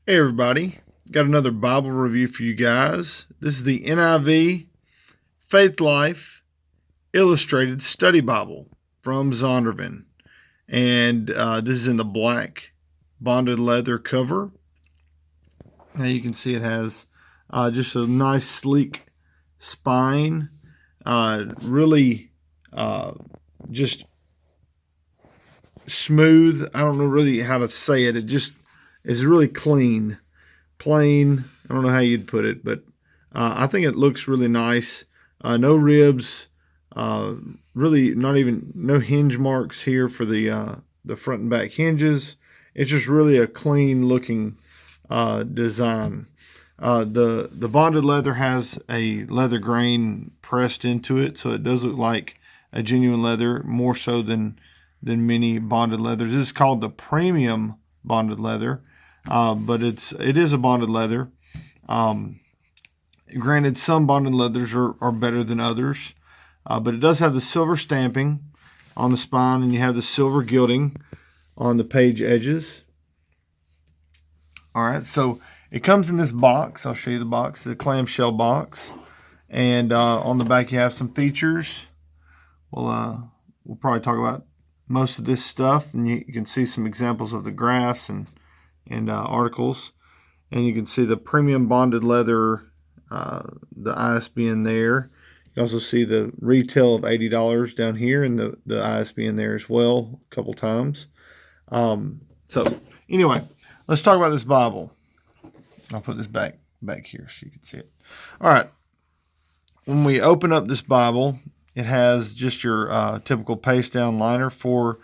Hey everybody, got another Bible review for you guys. This is the NIV Faithlife Illustrated Study Bible from Zondervan. And this is in the black bonded leather cover. Now you can see it has just a nice sleek spine. Really just smooth. I don't know really how to say it. It just is really clean. Plain, I don't know how you'd put it, but I think it looks really nice. No ribs, really no hinge marks here for the front and back hinges. It's just really a clean looking design. The bonded leather has a leather grain pressed into it, so it does look like a genuine leather, more so than many bonded leathers. This is called the premium bonded leather. But it is a bonded leather. Granted, some bonded leathers are better than others, but it does have the silver stamping on the spine, and you have the silver gilding on the page edges. All right, so it comes in this box. I'll show you the box, the clamshell box, and on the back you have some features. We'll probably talk about most of this stuff, and you can see some examples of the graphs and articles, and you can see the premium bonded leather, the ISBN there. You also see the retail of $80 down here, and the ISBN there as well a couple times. So anyway, let's talk about this Bible. I'll put this back here so you can see it. All right, when we open up this Bible, it has just your typical paste down liner for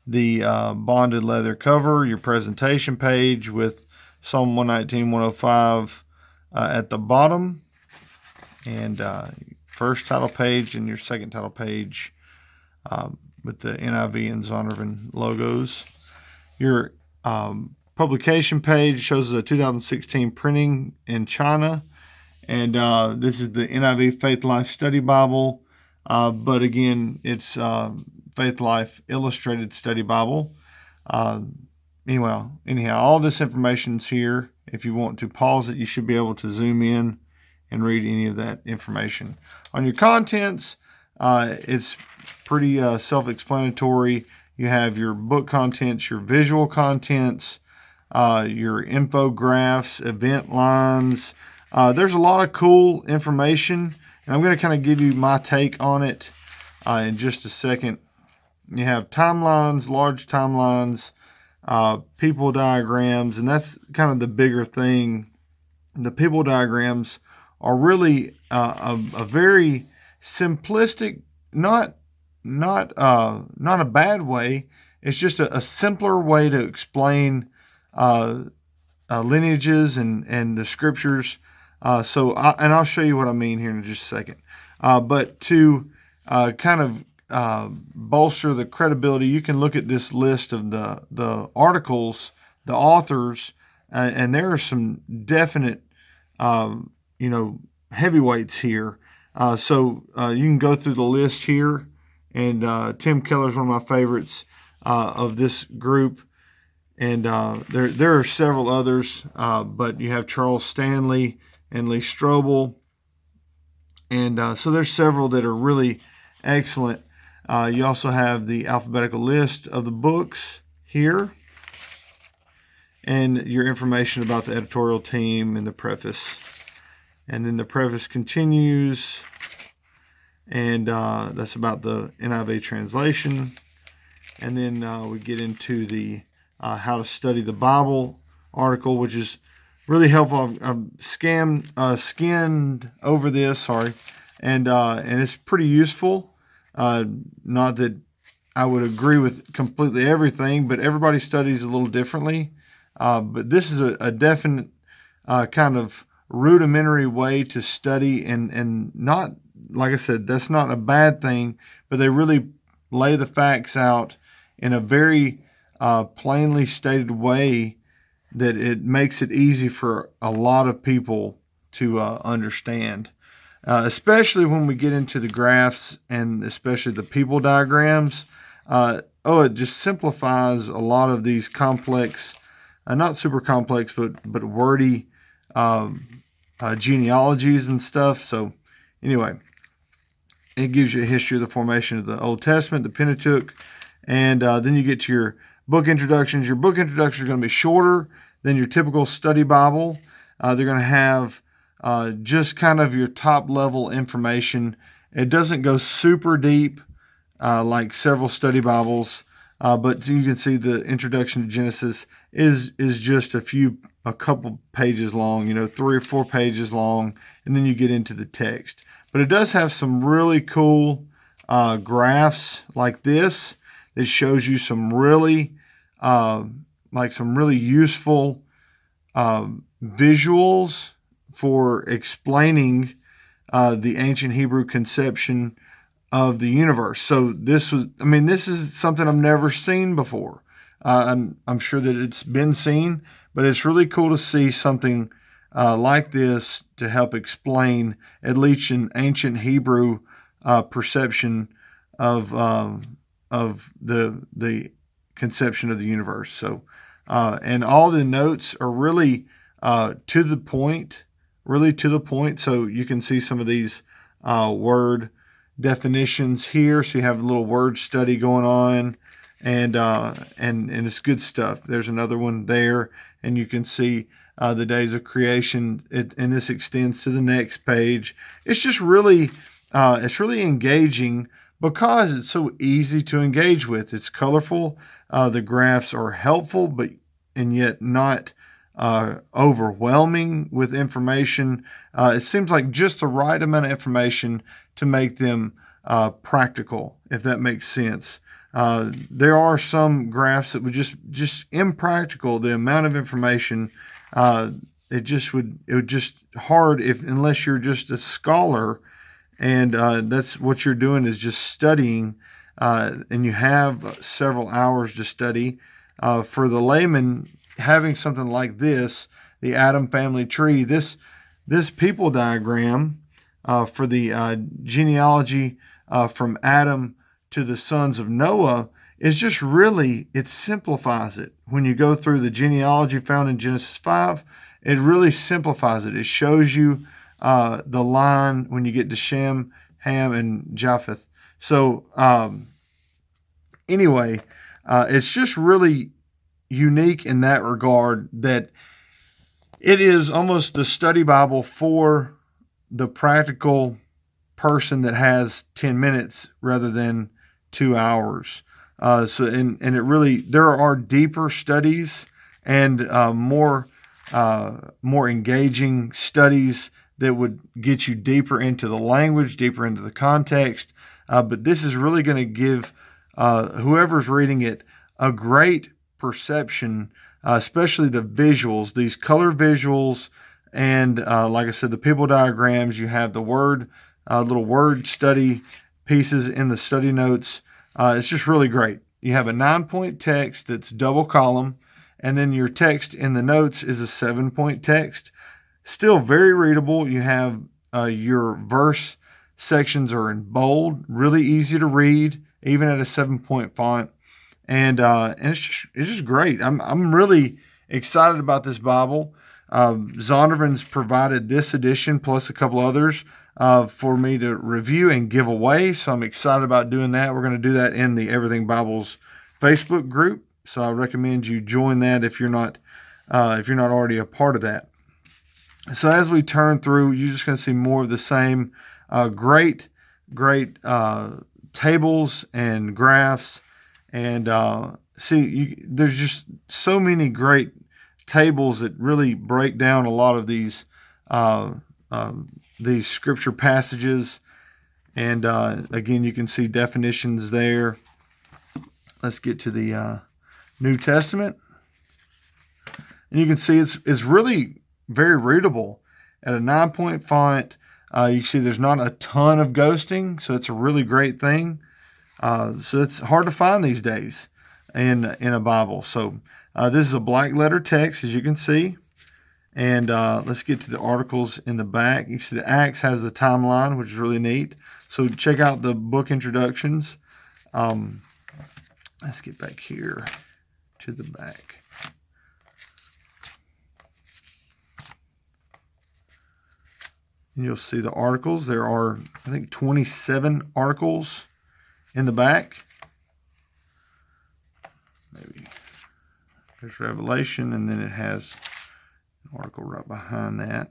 the bonded leather cover, your presentation page with Psalm 119, 105 at the bottom, and first title page and your second title page with the NIV and Zondervan logos. Your publication page shows a 2016 printing in China, and this is the NIV Faithlife Study Bible, but again, it's Faithlife Illustrated Study Bible. Anyhow, all this information's here. If you want to pause it, you should be able to zoom in and read any of that information. On your contents, it's pretty self-explanatory. You have your book contents, your visual contents, your infographs, event lines. There's a lot of cool information, and I'm going to kind of give you my take on it in just a second. You have timelines, large timelines, people diagrams, and that's kind of the bigger thing. The people diagrams are really a very simplistic, not a bad way. It's just a simpler way to explain lineages and the scriptures. So I'll show you what I mean here in just a second. But to kind of bolster the credibility, you can look at this list of the articles, the authors, and there are some definite, heavyweights here. So you can go through the list here, and Tim Keller's one of my favorites of this group, and there are several others, but you have Charles Stanley and Lee Strobel, and so there's several that are really excellent. You also have the alphabetical list of the books here, and your information about the editorial team and the preface. And then the preface continues, and that's about the NIV translation. And then we get into the how to study the Bible article, which is really helpful. I've skinned over this, and it's pretty useful. Not that I would agree with completely everything, but everybody studies a little differently. But this is a definite kind of rudimentary way to study, and not, like I said, that's not a bad thing, but they really lay the facts out in a very plainly stated way that it makes it easy for a lot of people to understand. Especially when we get into the graphs and especially the people diagrams. It just simplifies a lot of these complex not super complex, but wordy genealogies and stuff. So anyway, it gives you a history of the formation of the Old Testament, the Pentateuch, and then you get to your book introductions. Your book introductions are going to be shorter than your typical study Bible. They're going to have just kind of your top level information. It doesn't go super deep like several study Bibles, but you can see the introduction to Genesis is just a couple pages long, 3 or 4 pages long, and then you get into the text. But it does have some really cool graphs like this that shows you some really useful visuals for explaining the ancient Hebrew conception of the universe. So this is something I've never seen before. I'm sure that it's been seen, but it's really cool to see something like this to help explain at least an ancient Hebrew perception of the conception of the universe. So, and all the notes are really to the point. So you can see some of these word definitions here. So you have a little word study going on, and it's good stuff. There's another one there, and you can see the days of creation, and this extends to the next page. It's just really, it's really engaging because it's so easy to engage with. It's colorful. The graphs are helpful, and yet not overwhelming with information. It seems like just the right amount of information to make them practical, if that makes sense. There are some graphs that would just impractical. The amount of information, it would just hard unless you're just a scholar, and that's what you're doing is just studying, and you have several hours to study. For the layman, having something like this, the Adam family tree, this people diagram for the genealogy from Adam to the sons of Noah is just really, it simplifies it. When you go through the genealogy found in Genesis 5, it really simplifies it. It shows you the line when you get to Shem, Ham, and Japheth. So anyway, it's just really unique in that regard that it is almost the study Bible for the practical person that has 10 minutes rather than 2 hours. And it really, there are deeper studies and more engaging studies that would get you deeper into the language, deeper into the context. But this is really going to give whoever's reading it a great perception, especially the visuals, these color visuals, and like I said, the people diagrams. You have the little word study pieces in the study notes. It's just really great. You have a 9-point text that's double column, and then your text in the notes is a 7-point text. Still very readable. You have your verse sections are in bold, really easy to read, even at a 7-point font. And it's just great. I'm really excited about this Bible. Zondervan's provided this edition plus a couple others for me to review and give away. So I'm excited about doing that. We're going to do that in the Everything Bibles Facebook group. So I recommend you join that if you're not already a part of that. So as we turn through, you're just going to see more of the same great tables and graphs. And there's just so many great tables that really break down a lot of these scripture passages. And again, you can see definitions there. Let's get to the New Testament. And you can see it's really very readable. At a 9-point font, you can see there's not a ton of ghosting, so it's a really great thing. So it's hard to find these days in a Bible. So this is a black letter text, as you can see. And let's get to the articles in the back. You see the Acts has the timeline, which is really neat. So check out the book introductions. Let's get back here to the back. And you'll see the articles. There are, I think, 27 articles in the back. Maybe there's Revelation, and then it has an article right behind that.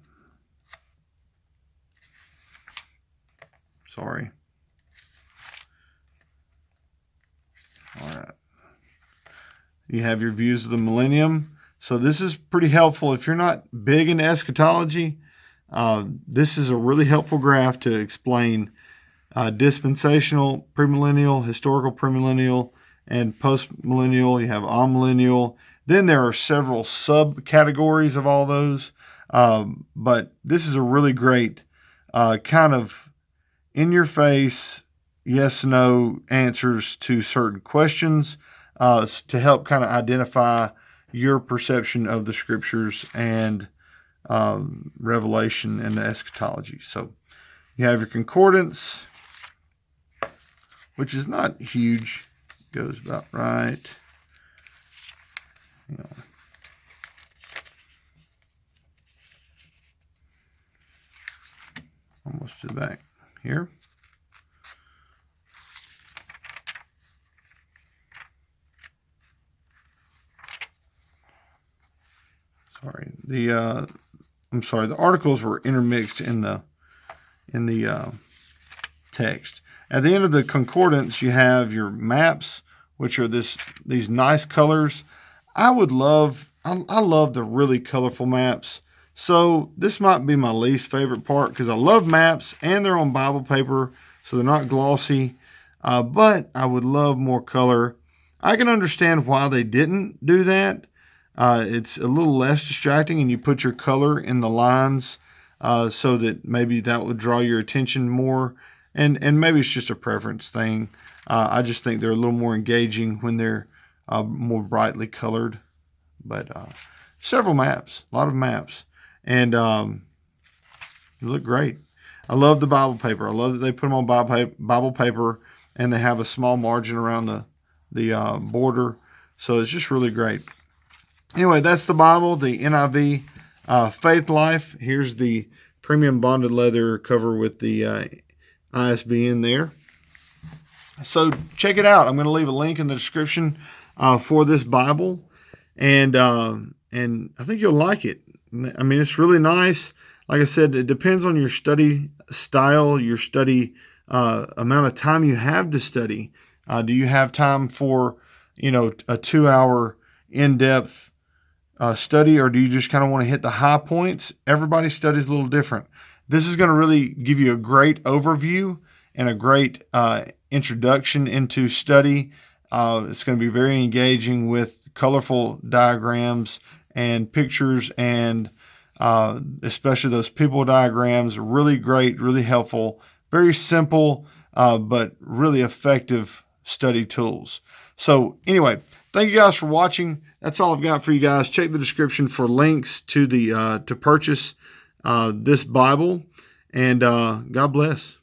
Sorry. All right. You have your views of the millennium. So this is pretty helpful. If you're not big into eschatology, this is a really helpful graph to explain dispensational, premillennial, historical premillennial, and postmillennial. You have amillennial. Then there are several subcategories of all those. But this is a really great kind of in-your-face, yes-no answers to certain questions to help kind of identify your perception of the scriptures and Revelation and the eschatology. So you have your concordance, which is not huge. Goes about right. Almost to the back here. Sorry, I'm sorry. The articles were intermixed in the text. At the end of the concordance, you have your maps, which are these nice colors. I love the really colorful maps. So this might be my least favorite part because I love maps and they're on Bible paper, so they're not glossy. But I would love more color. I can understand why they didn't do that. It's a little less distracting, and you put your color in the lines so that maybe that would draw your attention more. And maybe it's just a preference thing. I just think they're a little more engaging when they're more brightly colored. But several maps, a lot of maps. And they look great. I love the Bible paper. I love that they put them on Bible paper, and they have a small margin around the border. So it's just really great. Anyway, that's the Bible, the NIV Faithlife. Here's the premium bonded leather cover with the ISBN there. So check it out. I'm going to leave a link in the description for this Bible, and I think you'll like it. I mean, it's really nice. Like I said, it depends on your study style, your study amount of time you have to study. Do you have time for a 2-hour in-depth study, or do you just kind of want to hit the high points? Everybody studies a little different. This is going to really give you a great overview and a great introduction into study. It's going to be very engaging with colorful diagrams and pictures, and especially those people diagrams. Really great, really helpful, very simple, but really effective study tools. So anyway, thank you guys for watching. That's all I've got for you guys. Check the description for links to the to purchase this Bible, and God bless.